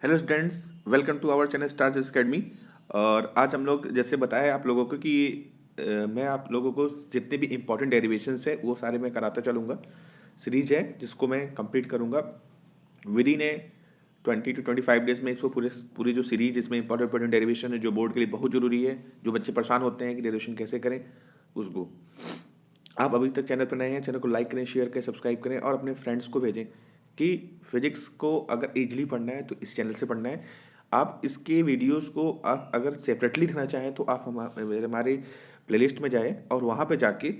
Hello students, welcome to our channel Stars Academy. और आज हम लोग जैसे बताया आप लोगों को कि मैं आप लोगों को जितने भी इम्पोर्टेंट डेरिवेशंस है वो सारे मैं कराता चलूँगा। सीरीज है जिसको मैं कंप्लीट करूँगा with in A 20 to 25 days में। इसको पूरी जो सीरीज इसमें इंपॉर्टेंट डेरिवेशन है जो बोर्ड के लिए बहुत ज़रूरी है, जो बच्चे परेशान होते हैं कि डेरिवेशन कैसे करें, उसको आप अभी तक चैनल पर नए हैं, चैनल को लाइक करें, शेयर करें, सब्सक्राइब करें और अपने फ्रेंड्स को भेजें कि फिजिक्स को अगर ईजिली पढ़ना है तो इस चैनल से पढ़ना है। आप इसके वीडियोस को आप अगर सेपरेटली देखना चाहें तो आप हमारे प्लेलिस्ट में जाएं और वहाँ पे जाके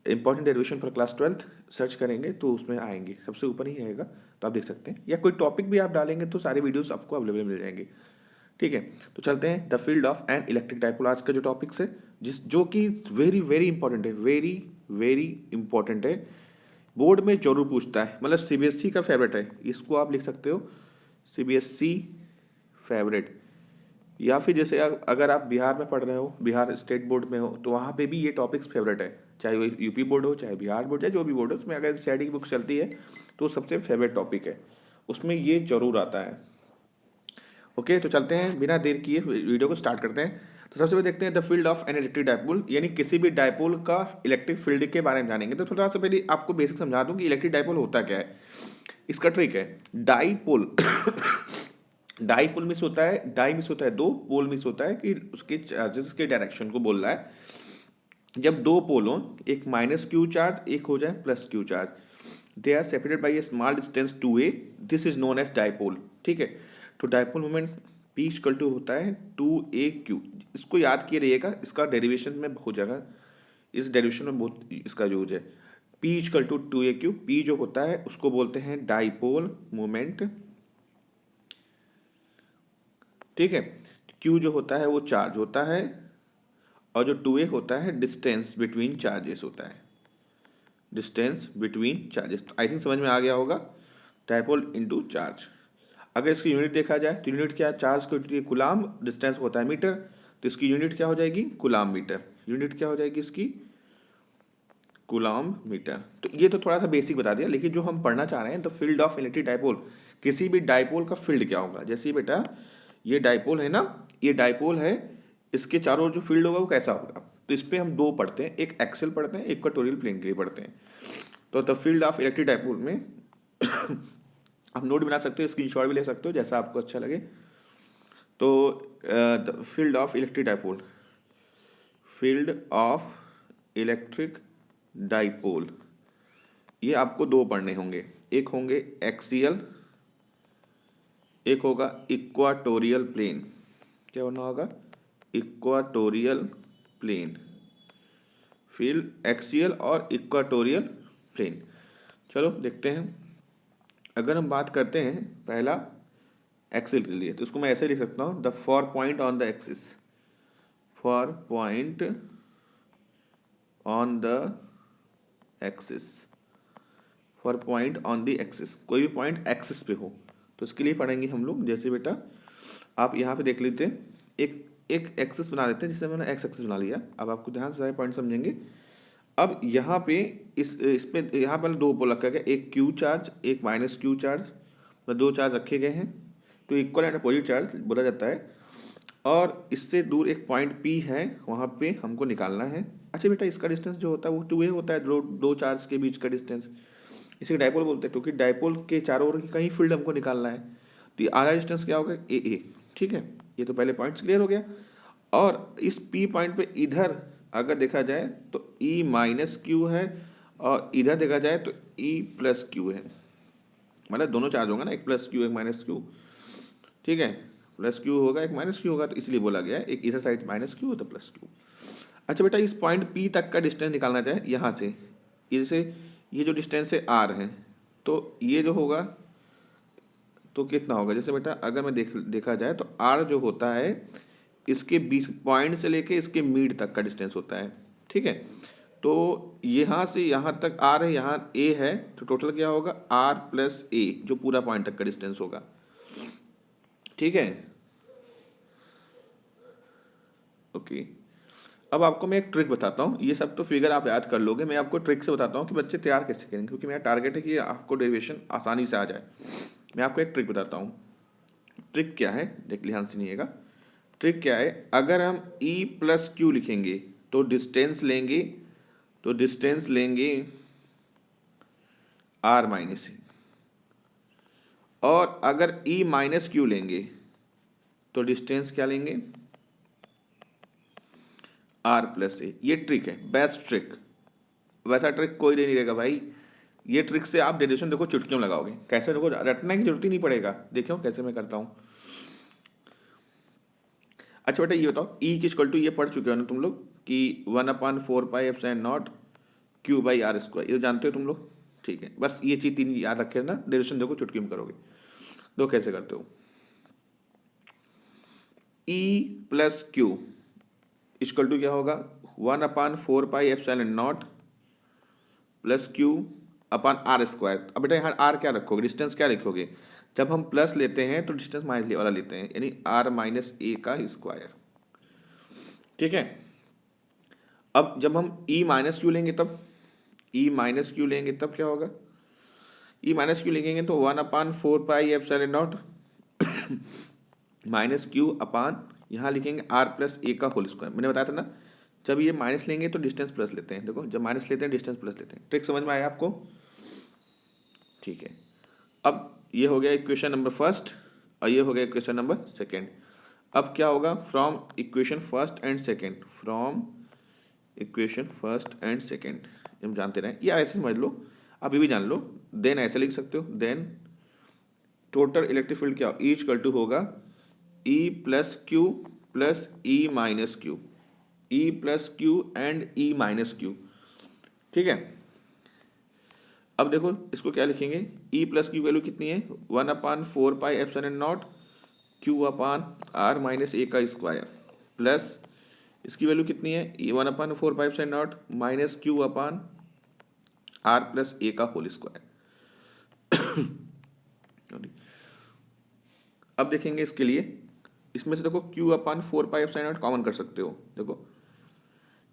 important derivation for class 12th search करेंगे तो उसमें आएंगे, सबसे ऊपर ही आएगा तो आप देख सकते हैं, या कोई टॉपिक भी आप डालेंगे तो सारे वीडियोस आपको अवेलेबल मिल जाएंगे। ठीक है, तो चलते हैं the field of an electric dipole. आज का जो टॉपिक्स है जो कि वेरी वेरी इंपॉर्टेंट है, वेरी वेरी इंपॉर्टेंट है, बोर्ड में जरूर पूछता है, मतलब सीबीएसई का फेवरेट है। इसको आप लिख सकते हो सीबीएसई फेवरेट, या फिर जैसे अगर आप बिहार में पढ़ रहे हो, बिहार स्टेट बोर्ड में हो, तो वहाँ पे भी ये टॉपिक्स फेवरेट है, चाहे वो यूपी बोर्ड हो, चाहे बिहार बोर्ड, चाहे जो भी बोर्ड हो, उसमें अगर सीआईडी की बुक चलती है तो सबसे फेवरेट टॉपिक है, उसमें ये जरूर आता है। ओके, तो चलते हैं, बिना देर किए वीडियो को स्टार्ट करते हैं। तो सबसे पहले देखते हैं the field of an electric dipole, यानी किसी भी डाइपोल का इलेक्ट्रिक फील्ड के बारे में जानेंगे। तो थोड़ा सा पहले आपको बेसिक समझा दूं कि इलेक्ट्रिक डाइपोल होता क्या है। इसका ट्रिक है डाइपोल। डाइपोल मिस होता है, डाई मिस होता है दो, पोल मिस होता है कि उसके चार्जेस के डायरेक्शन को बोल रहा है। जब दो पोल हो, एक माइनस क्यू चार्ज, एक हो जाए plus q charge, they are separated by a small distance 2a, this is known as dipole. ठीक है, तो dipole moment P equal to होता है 2aq। इसको याद किए रहिएगा, इसका डेरिवेशन में बहुत जगह, इस डेरिवेशन में बहुत इसका यूज है। P equal to 2aq, P जो होता है उसको बोलते हैं डाइपोल मोमेंट। ठीक है, Q जो होता है वो चार्ज होता है, और जो 2a होता है डिस्टेंस बिटवीन चार्जेस होता है, डिस्टेंस बिटवीन चार्जेस। तो आई थिंक समझ में आ गया होगा, डाइपोल इनटू चार्ज। अगर इसकी यूनिट देखा जाए तो यूनिट क्या है, चार्ज को कुलाम, डिस्टेंस होता है मीटर, तो इसकी यूनिट क्या हो जाएगी, कुलाम मीटर। यूनिट क्या हो जाएगी इसकी, कुलाम मीटर। तो ये तो थोड़ा सा बेसिक बता दिया, लेकिन जो हम पढ़ना चाह रहे हैं the field of electric dipole, किसी भी डाइपोल का फील्ड क्या होगा। जैसे बेटा ये डाइपोल है ना, ये डाइपोल है, इसके चारों ओर जो फील्ड होगा वो कैसा होगा। तो इस पर हम दो पढ़ते हैं, एक एक्सेल पढ़ते हैं, एक इक्वेटोरियल प्लेन के लिए पढ़ते हैं। तो the field of electric dipole में आप नोट बना सकते हो, स्क्रीनशॉट भी ले सकते हो, जैसा आपको अच्छा लगे। तो the field of electric dipole, field of electric dipole, ये आपको दो पढ़ने होंगे, एक होंगे एक्सियल, एक होगा इक्वाटोरियल प्लेन। क्या होना होगा, इक्वाटोरियल प्लेन, फील्ड एक्सियल और इक्वाटोरियल प्लेन। चलो देखते हैं। अगर हम बात करते हैं पहला एक्सिल के लिए, तो उसको मैं ऐसे लिख सकता हूँ the for point on the axis, for point on the axis, for point on the axis, कोई भी पॉइंट एक्सिस पे हो तो इसके लिए पढ़ेंगे हम लोग। जैसे बेटा आप यहाँ पे देख लेते हैं, एक एक एक्सिस बना लेते हैं, जिसे मैंने एक्स एक्सिस बना लिया। अब आपको ध्यान से सारे पॉइंट समझेंगे। अब यहाँ पे इस पे यहाँ पर दो पोल रखा गया, एक क्यू चार्ज, एक माइनस क्यू चार्ज, में दो चार्ज रखे गए हैं, तो इक्वल एंड अपोजिट चार्ज बोला जाता है। और इससे दूर एक पॉइंट P है, वहाँ पे हमको निकालना है। अच्छा बेटा इसका डिस्टेंस जो होता है वो 2a होता है, दो चार्ज के बीच का डिस्टेंस, इसे डाइपोल बोलते हैं, क्योंकि डाइपोल के चारों ओर की कहीं फील्ड हमको निकालना है। तो ये आधा डिस्टेंस क्या होगा, a। ठीक है, ये तो पहले पॉइंट्स क्लियर हो गया। और इस P पॉइंट पे इधर अगर देखा जाए तो E माइनस क्यू है, और इधर देखा जाए तो E प्लस क्यू है, मतलब दोनों चार्ज होगा ना, एक प्लस क्यू एक माइनस क्यू। ठीक है, प्लस क्यू होगा एक माइनस क्यू होगा, तो इसलिए बोला गया है एक इधर साइड माइनस क्यू तो प्लस क्यू। अच्छा बेटा इस पॉइंट P तक का डिस्टेंस निकालना चाहे यहाँ से, जैसे ये जो डिस्टेंस है R है, तो ये जो होगा तो कितना होगा। जैसे बेटा अगर मैं देखा जाए तो R जो होता है इसके 20 पॉइंट से लेके इसके मिड तक का डिस्टेंस होता है। ठीक है, तो यहाँ से यहाँ तक R है, यहाँ A है, तो टोटल क्या होगा R प्लस A, जो पूरा पॉइंट तक का डिस्टेंस होगा। ठीक है, ओके। अब आपको मैं एक ट्रिक बताता हूँ, ये सब तो फिगर आप याद कर लोगे, मैं आपको ट्रिक से बताता हूँ कि बच्चे तैयार कैसे करेंगे, क्योंकि मेरा टारगेट है कि आपको डेरिवेशन आसानी से आ जाए। मैं आपको एक ट्रिक बताता हूँ। ट्रिक क्या है, देख ध्यान से सुनिएगा। ट्रिक क्या है, अगर हम E प्लस क्यू लिखेंगे तो डिस्टेंस लेंगे, R माइनस ए, और अगर E माइनस क्यू लेंगे तो डिस्टेंस क्या लेंगे, R प्लस ए। ये ट्रिक है, बेस्ट ट्रिक। वैसा ट्रिक कोई दे नहीं देगा भाई। ये ट्रिक से आप डेरिवेशन देखो चुटकियों लगाओगे, कैसे देखो, रटने की जरूरत ही नहीं पड़ेगा। देखो कैसे मैं करता हूँ। अच्छा बेटा ये बताओ, ई की इक्वल टू, ये पढ़ चुके हो ना तुम लोग कि 1/4πε0 Q/r², ये जानते हो तुम लोग। ठीक है, बस ये चीज़ 3 याद रखे ना, डेरिवेशन देखो चुटकी में करोगे। दो कैसे करते हो, e plus q equal to क्या होगा, 1/4πε0 प्लस क्यू अपॉन R²। अब बेटा यहाँ आर क्या रखोगे, डिस्टेंस क्या लिखोगे, जब हम प्लस लेते हैं तो डिस्टेंस माइनस वाला लेते हैं, यानी R माइनस ए का स्क्वायर। ठीक है, अब जब हम E माइनस क्यू लेंगे तब, क्या होगा, E माइनस क्यू लेंगे तो 1/4πε0 माइनस क्यू अपान यहाँ लिखेंगे R प्लस ए का होल स्क्वायर। मैंने बताया था ना, जब ये माइनस लेंगे तो डिस्टेंस प्लस लेते हैं। देखो जब माइनस लेते हैं डिस्टेंस प्लस लेते हैं। ट्रिक समझ में आया आपको। ठीक है, अब ये हो गया इक्वेशन नंबर फर्स्ट और ये हो गया इक्वेशन नंबर सेकेंड। अब क्या होगा, from equation first and second, हम जानते रहे, या ऐसे समझ लो, अभी भी जान लो, देन ऐसे लिख सकते हो। देन टोटल इलेक्ट्रिक फील्ड क्या, ई इक्वल टू होगा E plus Q plus E minus Q, E plus Q and E minus Q. ठीक है, अब देखो इसको क्या लिखेंगे, E प्लस क्यू वैल्यू कितनी है, 1/4πε0 क्यू अपान R माइनस ए का स्क्वायर, प्लस इसकी वैल्यू कितनी है, 1/4πε0 माइनस क्यू अपान R प्लस ए का होल स्क्वायर। अब देखेंगे इसके लिए, इसमें से देखो q अपान 4πε0 कॉमन कर सकते हो। देखो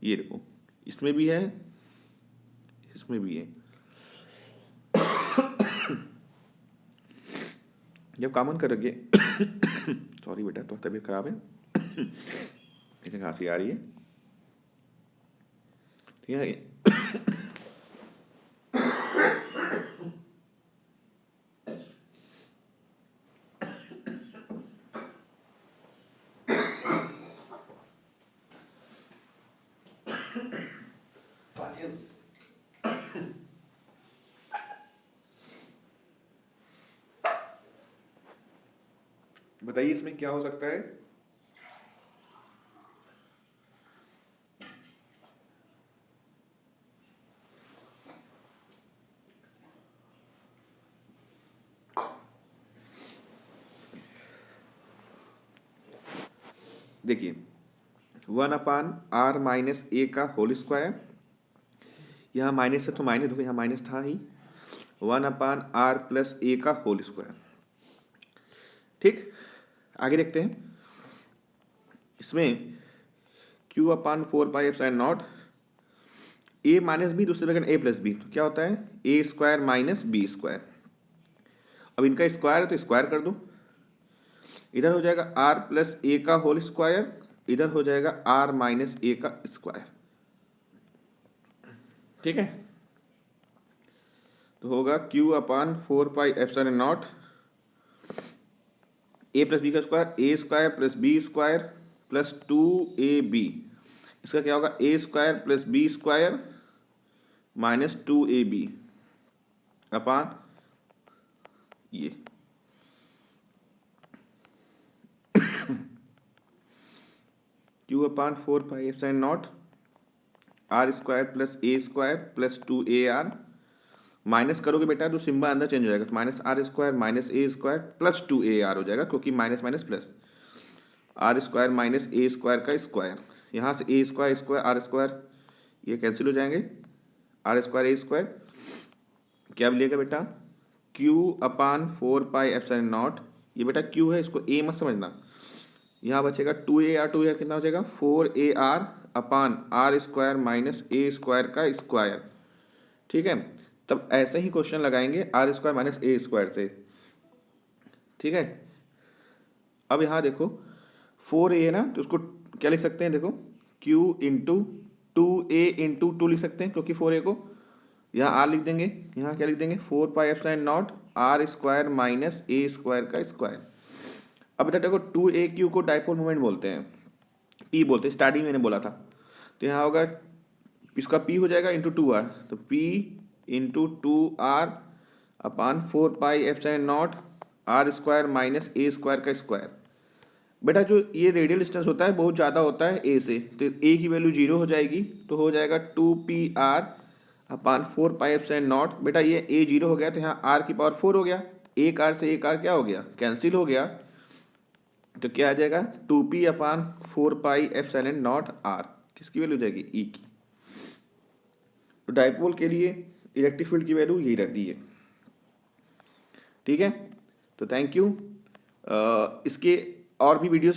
ये देखो, इसमें भी है, इसमें भी है। जब कॉमन करोगे सॉरी बेटा, तो तबीयत खराब है, इतनी खांसी आ रही है। ठीक है, बताइए इसमें क्या हो सकता है। देखिए 1/R माइनस ए का होल स्क्वायर, यहाँ माइनस है तो माइनस, देखो यहाँ माइनस था ही, 1/R प्लस ए का होल स्क्वायर। ठीक, आगे देखते हैं, इसमें q अपान 4πε0, ए माइनस बी दूसरे जगह ए प्लस बी, तो क्या होता है ए स्क्वायर माइनस बी स्क्वायर। अब इनका स्क्वायर है तो स्क्वायर कर दो, इधर हो जाएगा r प्लस ए का होल स्क्वायर, इधर हो जाएगा r माइनस ए का स्क्वायर। ठीक है, तो होगा q upon 4πε0 a plus b का square, a square plus b square plus 2ab, इसका क्या होगा a square plus b square minus 2ab upon ये q upon 4πε0 r square plus a square plus 2ar, minus करोगे बेटा तो symbol अंदर change हो जाएगा, तो minus r square minus a square plus 2ar हो जाएगा, क्योंकि minus minus plus, r square minus a square का स्क्वायर, यहाँ से ए स्क्वायर स्क्वायर आर स्क्वायर ये कैंसिल हो जाएंगे, आर स्क्वायर ए स्क्वायर, क्या मिलेगा बेटा q अपान 4πε0, ये बेटा q है, इसको a मत समझना, यहाँ बचेगा 2ar कितना हो जाएगा 4ar upon r square minus a square का स्क्वायर। ठीक है, तब ऐसे ही क्वेश्चन लगाएंगे r square minus a square से। ठीक है, अब यहाँ देखो 4a है ना, तो उसको क्या लिख सकते हैं, देखो q इंटू 2a इंटू 2 लिख सकते हैं, क्योंकि 4a को यहाँ r लिख देंगे, यहाँ क्या लिख देंगे 4 pi epsilon not r square minus a square का स्क्वायर। अब बेटा देखो 2aq को डाइपोल मोमेंट बोलते हैं, p बोलते हैं, स्टार्टिंग मैंने बोला था। तो यहाँ होगा इसका p हो जाएगा इंटू 2r, तो p into 2r upon 4 pi epsilon not r square minus a square का स्क्वायर। बेटा जो ये रेडियल डिस्टेंस होता है बहुत ज़्यादा होता है a से, तो a की वैल्यू 0 हो जाएगी, तो हो जाएगा 2pr upon 4 pi epsilon not. बेटा ये a 0 हो गया तो यहाँ r की पावर 4 हो गया, एक r से एक r क्या हो गया, कैंसिल हो गया, तो क्या आ जाएगा 2p upon 4 pi epsilon not r, किसकी वैल्यू हो जाएगी e की। तो डाइपोल के लिए इलेक्ट्रिक फील्ड की वैल्यू यही रहती है। ठीक है, तो थैंक यू। इसके और भी वीडियोस